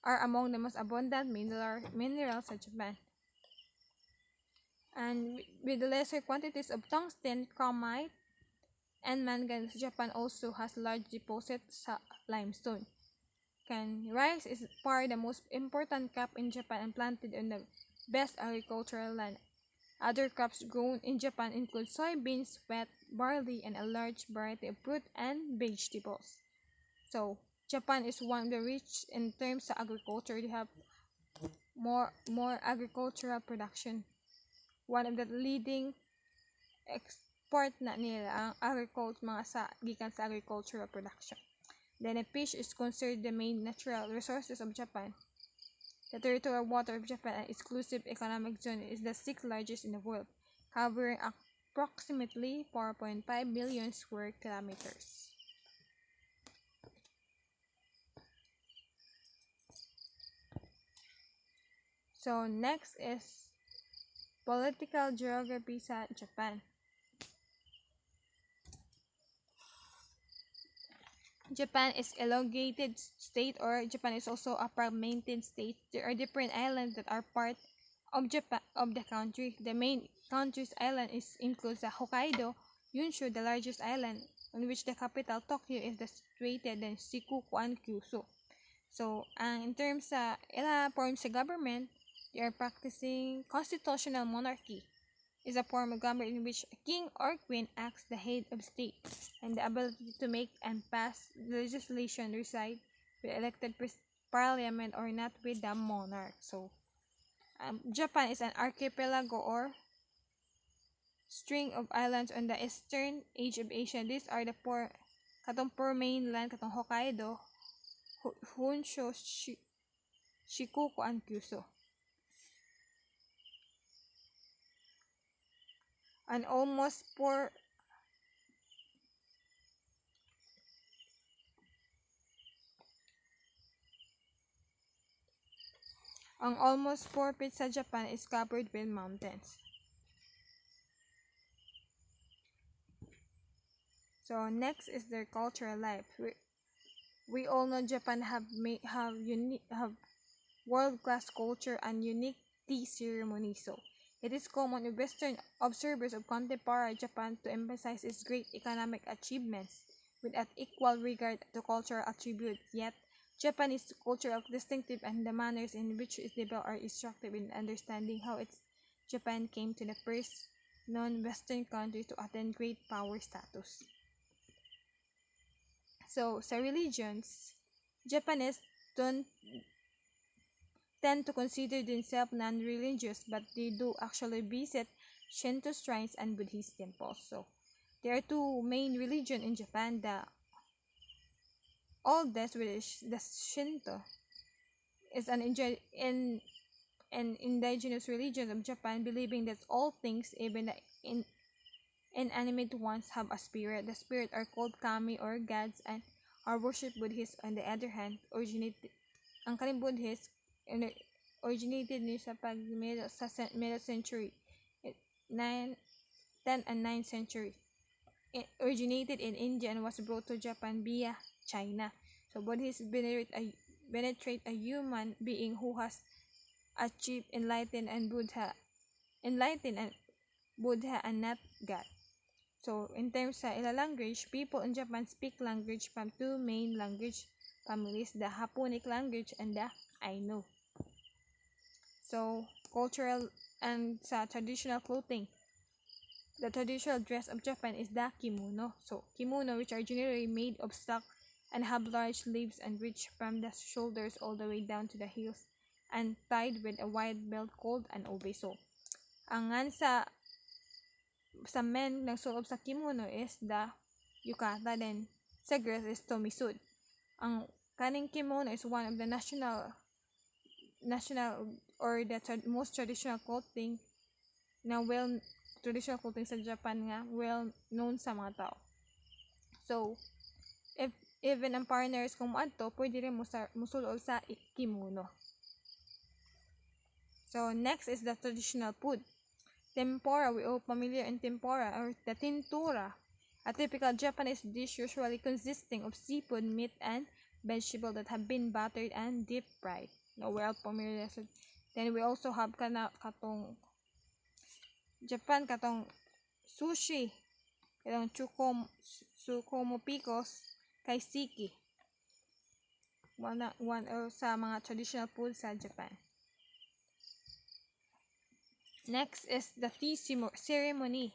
are among the most abundant minerals in Japan. And with the lesser quantities of tungsten, chromite, and manganese, Japan also has large deposits sa limestone. Rice is far the most important crop in Japan and planted on the best agricultural land. Other crops grown in Japan include soybeans, wheat, barley, and a large variety of fruit and vegetables. So, Japan is one of the rich in terms of agriculture. They have more agricultural production. One of the leading export na nila ang gikan sa agricultural production. Then, a fish is considered the main natural resources of Japan. The territorial water of Japan and exclusive economic zone is the 6th largest in the world, covering approximately 4.5 million square kilometers. So, next is political geography sa Japan. Japan is elongated state, or Japan is also a fragmented state. There are different islands that are part of the country. The main country's island includes Hokkaido, Honshu, the largest island, on which the capital Tokyo is situated, and Shikoku and Kyushu. So, in terms sa forms of government, they are practicing constitutional monarchy. Is a form of government in which a king or queen acts the head of state, and the ability to make and pass legislation reside with elected parliament or not with the monarch. So Japan is an archipelago or string of islands on the eastern edge of Asia. These are the four mainland katong Hokkaido, Honshu, Shikoku, and Kyushu. And almost 4 Ang almost 4/5 sa Japan is covered with mountains. So next is their cultural life. We all know Japan have world-class culture and unique tea ceremony. So it is common with Western observers of contemporary Japan to emphasize its great economic achievements with an equal regard to cultural attributes. Yet Japanese culture is distinctive, and the manners in which it developed are instructive in understanding how Japan came to the first non-Western country to attain great power status. So, sa religions, Japanese don't tend to consider themselves non-religious, but they do actually visit Shinto shrines and Buddhist temples. So, there are two main religions in Japan. The oldest, which is the Shinto, is an indigenous religion of Japan, believing that all things, even the inanimate ones, have a spirit. The spirit are called kami or gods and are worshipped. Buddhists, on the other hand, ang kaning Buddhist originated niya sa middle century, 10th and 9th century. It originated in India and was brought to Japan via China. So Buddhists venerate a human being who has achieved enlightened and Buddha and not God. So in terms sa ila language, people in Japan speak language from two main language families, the Haponic language and the Ainu. So cultural and sa traditional clothing, the traditional dress of Japan is the kimono. So kimono, which are generally made of silk and have large sleeves and reach from the shoulders all the way down to the heels, and tied with a wide belt called an obi. So ang sa men nagsuot sa kimono is the yukata, then sa girls is tomisud. Ang kaning kimono is one of the national or the most traditional clothing sa Japan nga well known sa mga tao. So if even ang foreigners kung moadto, pwede rin musulod sa kimono. So next is the traditional food. Tempura, we all familiar in tempura or the tintura, a typical Japanese dish usually consisting of seafood, meat, and vegetables that have been battered and deep fried. Now we're all familiar. Then we also have katong sushi, katong tsukomopikos, kaiseki. One sa mga traditional food sa Japan. Next is the tea ceremony.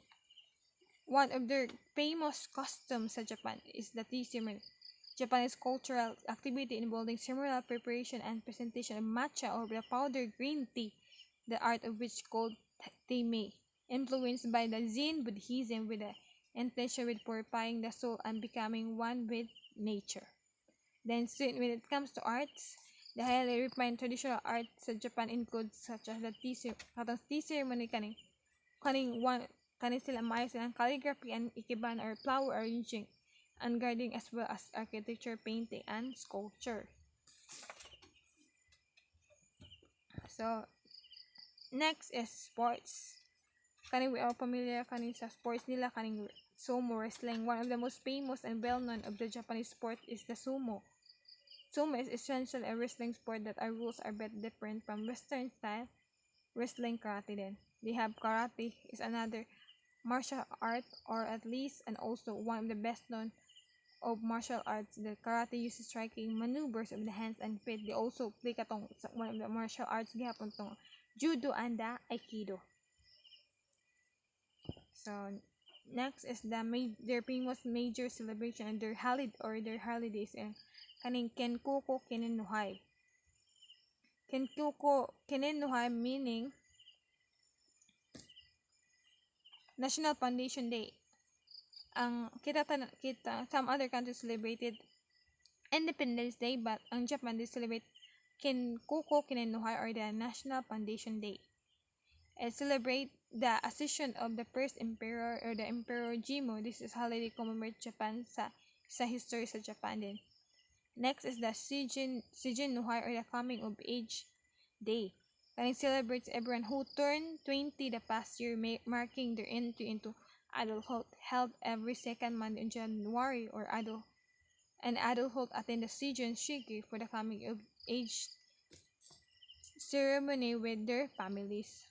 One of their famous customs sa Japan is the tea ceremony. Japanese cultural activity involving ceremonial preparation and presentation of matcha or the powdered green tea, the art of which called teimei, influenced by the Zen Buddhism with the intention with purifying the soul and becoming one with nature. Then when it comes to arts, the highly refined traditional art sa Japan includes such as the tea ceremony kaning sila maayo silang calligraphy and ikiban or flower arranging and gardening, as well as architecture, painting, and sculpture. So next is sports. Kaning we are familiar kaning sa sports nila kaning sumo wrestling. One of the most famous and well-known of the Japanese sport is the sumo. Sumo is essentially a wrestling sport that our rules are bit different from Western style wrestling karate. Then they have karate is another martial art, or at least and also one of the best known of martial arts. The karate uses striking maneuvers of the hands and feet. They also play katong one of the martial arts gihapon tong judo and the aikido. So next is their famous major celebration and their holidays and kaning Kenkoku Kinennohai. Kenkuko Kinenuha, meaning National Foundation Day. Ang kita some other countries celebrated Independence Day, but ang Japan they celebrate Kenkuko Kinenuha, or the National Foundation Day. It celebrate the accession of the first emperor, or the Emperor Jimmu. This is holiday commemorate Japan sa history sa Japan din. Next is the Sijin Nuhai, or the Coming of Age Day. And it celebrates everyone who turned 20 the past year, marking their entry into adulthood, held every second Monday in January, or adulthood attend the Sijin Shiki for the coming of age ceremony with their families.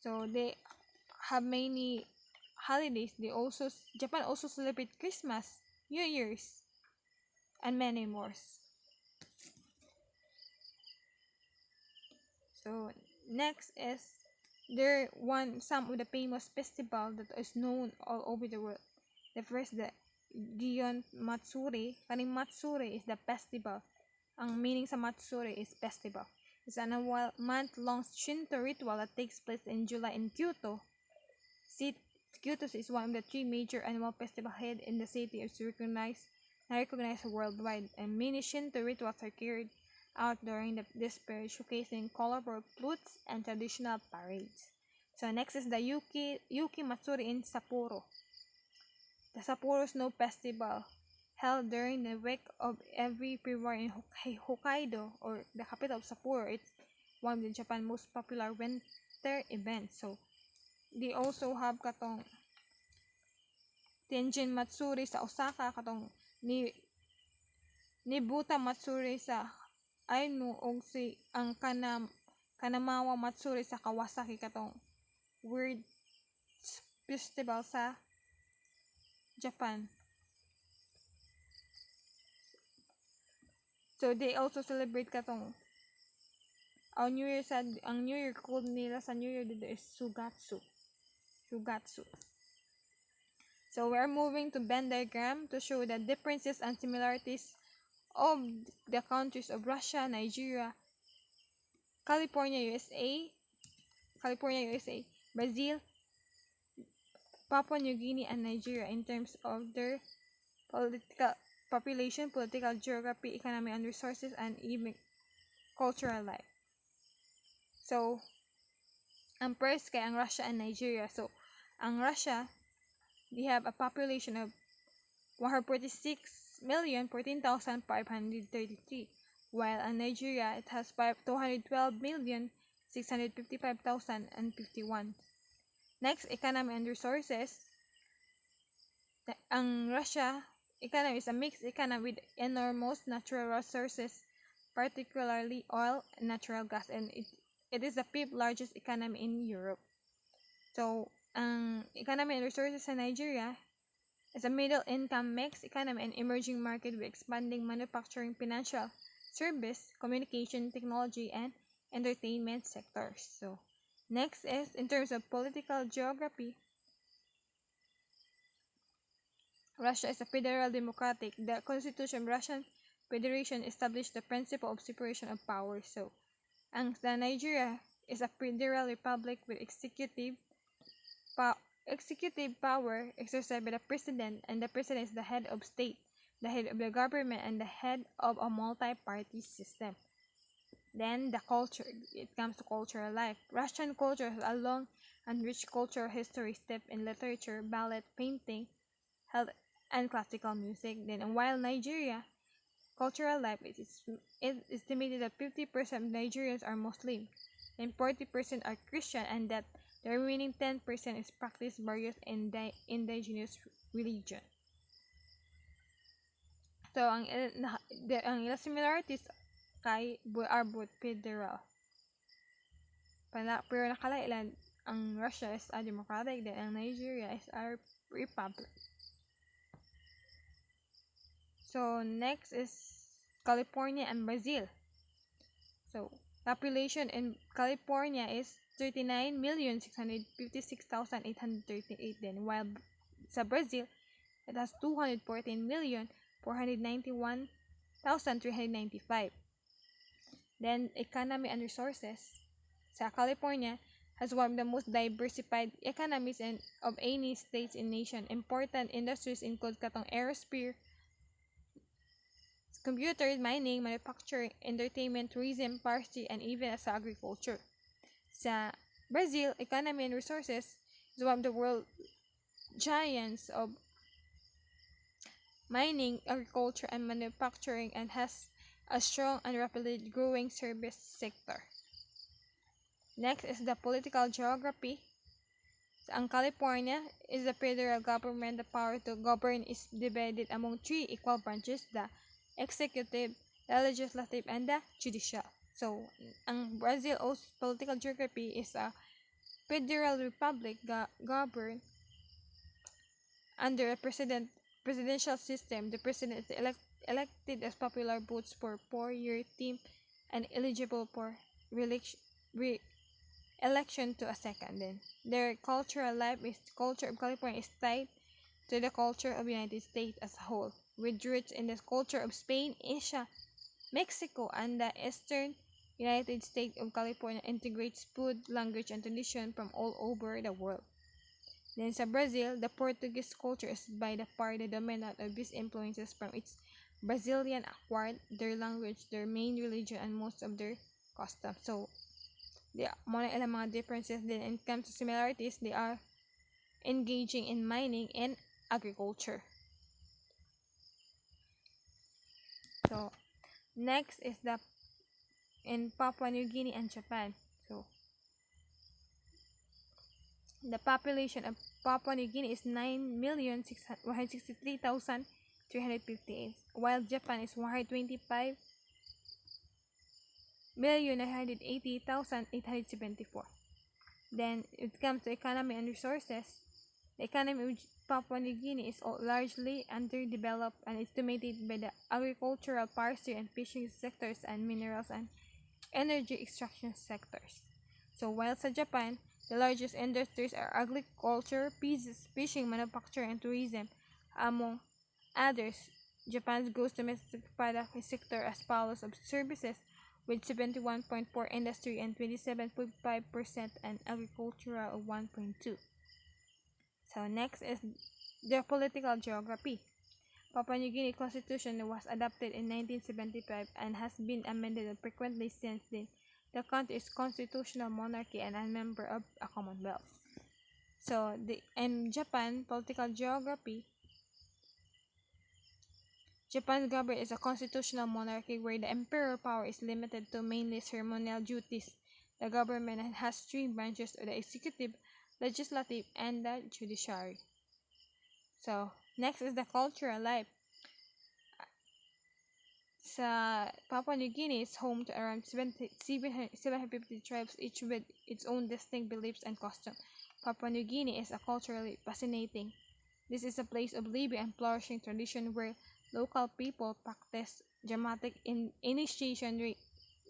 So they have many holidays. Japan also celebrate Christmas, New Year's, and many more. So next is some of the famous festival that is known all over the world. The first, the Gion Matsuri. Kaning Matsuri is the festival. Ang meaning sa Matsuri is festival. It's an annual month-long Shinto ritual that takes place in July in Kyoto. Kyoto is one of the 3 major annual festivals held in the city. It's recognized worldwide, and many Shinto rituals are carried out during this period, showcasing colorful flutes and traditional parades. So next is the Yuki Matsuri in Sapporo. The Sapporo Snow Festival, held during the week of every February in Hokkaido, or the capital of Sapporo. It's one of the Japan's most popular winter events. So they also have katong Tenjin Matsuri sa Osaka, katong Nibuta Matsuri sa Ainu, og ang Kanamawa Matsuri sa Kawasaki, katong World Festival sa Japan. So they also celebrate katong ang New Year code nila sa New Year dito is Sugatsu. So we're moving to Venn diagram to show the differences and similarities of the countries of Russia, Nigeria, California, USA, Brazil, Papua New Guinea, and Nigeria in terms of their population, political geography, economy and resources, and even cultural life. So, ang first kay ang Russia and Nigeria. So, ang Russia, they have a population of 146,014,533, while in Nigeria, it has 212,655,051. Next, economy and resources. Ang Russia economy is a mixed economy with enormous natural resources, particularly oil and natural gas, and it is the 5th largest economy in Europe. So, ang economy and resources in Nigeria is a middle-income mixed economy and emerging market with expanding manufacturing, financial, service, communication, technology, and entertainment sectors. So, next is in terms of political geography. Russia is a federal democratic. The Constitution of Russian Federation established the principle of separation of powers. So, the Nigeria is a federal republic with executive power exercised by the president, and the president is the head of state, the head of the government, and the head of a multi-party system. Then the culture. It comes to cultural life. Russian culture has a long and rich cultural history steeped in literature, ballet, painting, health, and classical music. Then, while Nigeria cultural life is estimated that 50% of Nigerians are Muslim, and 40% are Christian, and that the remaining 10% is practice various indigenous religion. So, ang ilang similarities are both federal. Pero nakalailan, ang Russia is a democratic, then ang Nigeria is a republic. So, next is California and Brazil. So, population in California is 39,656,838 then, while sa Brazil, it has 214,491,395. Then, economy and resources. Sa California, has one of the most diversified economies of any states in nation. Important industries include katong aerospace, computer, mining, manufacturing, entertainment, tourism, forestry, and even as agriculture. Sa Brazil, economy and resources is one of the world giants of mining, agriculture, and manufacturing and has a strong and rapidly growing service sector. Next is the political geography. Ang California is the federal government. The power to govern is divided among three equal branches, the executive, the legislative, and the judicial. So, ang Brazil's political geography is a federal republic governed under a presidential system. The president is elected as popular votes for 4-year term and eligible for election to a second. Then their cultural life is culture of California is tied to the culture of the United States as a whole, with roots in the culture of Spain, Asia, Mexico, and the Eastern United States of California integrates food, language, and tradition from all over the world. Then sa Brazil, the Portuguese culture is by far the dominant of these influences from its Brazilian acquired their language, their main religion, and most of their customs. So, mga differences then in comes to similarities, they are engaging in mining and agriculture. So, next is in Papua New Guinea and Japan. So, the population of Papua New Guinea is 9,163,358, while Japan is 125,980,874. Then it comes to economy and resources. The economy of Papua New Guinea is largely underdeveloped and is dominated by the agricultural, forestry, and fishing sectors and minerals and energy extraction sectors. So while sa Japan, the largest industries are agriculture, fishing, manufacturing, and tourism. Among others, Japan's gross domestic product sector as follows of services with 71.4% industry and 27.5% and agricultural of 1.2%. So next is the political geography. Papua New Guinea Constitution was adopted in 1975 and has been amended frequently since then. The country is constitutional monarchy and a member of a Commonwealth. So in Japan, political geography. Japan's government is a constitutional monarchy where the emperor power is limited to mainly ceremonial duties. The government has three branches: the executive, legislative, and the judiciary. So next is the cultural life. Sa Papua New Guinea is home to around 750 tribes, each with its own distinct beliefs and customs. Papua New Guinea is a culturally fascinating. This is a place of living and flourishing tradition where local people practice dramatic initiation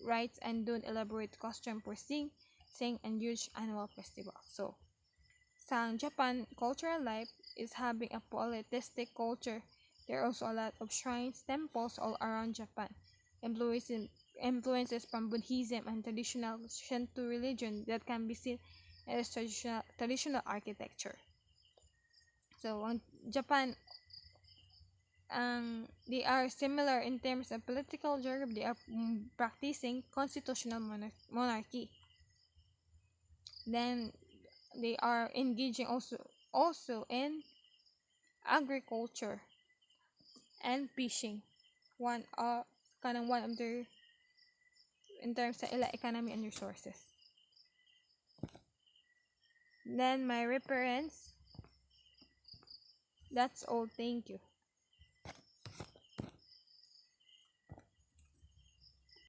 rites and do elaborate costume for sing, and huge annual festivals. So, sa Japan, cultural life is having a polytheistic culture. There are also a lot of shrines, temples all around Japan. Influences from Buddhism and traditional Shinto religion that can be seen in its traditional architecture. So, Japan, they are similar in terms of political geography. They are practicing constitutional monarchy. Then they are engaging also in agriculture and fishing. One of their in terms of economy and resources. Then my reference. That's all. Thank you.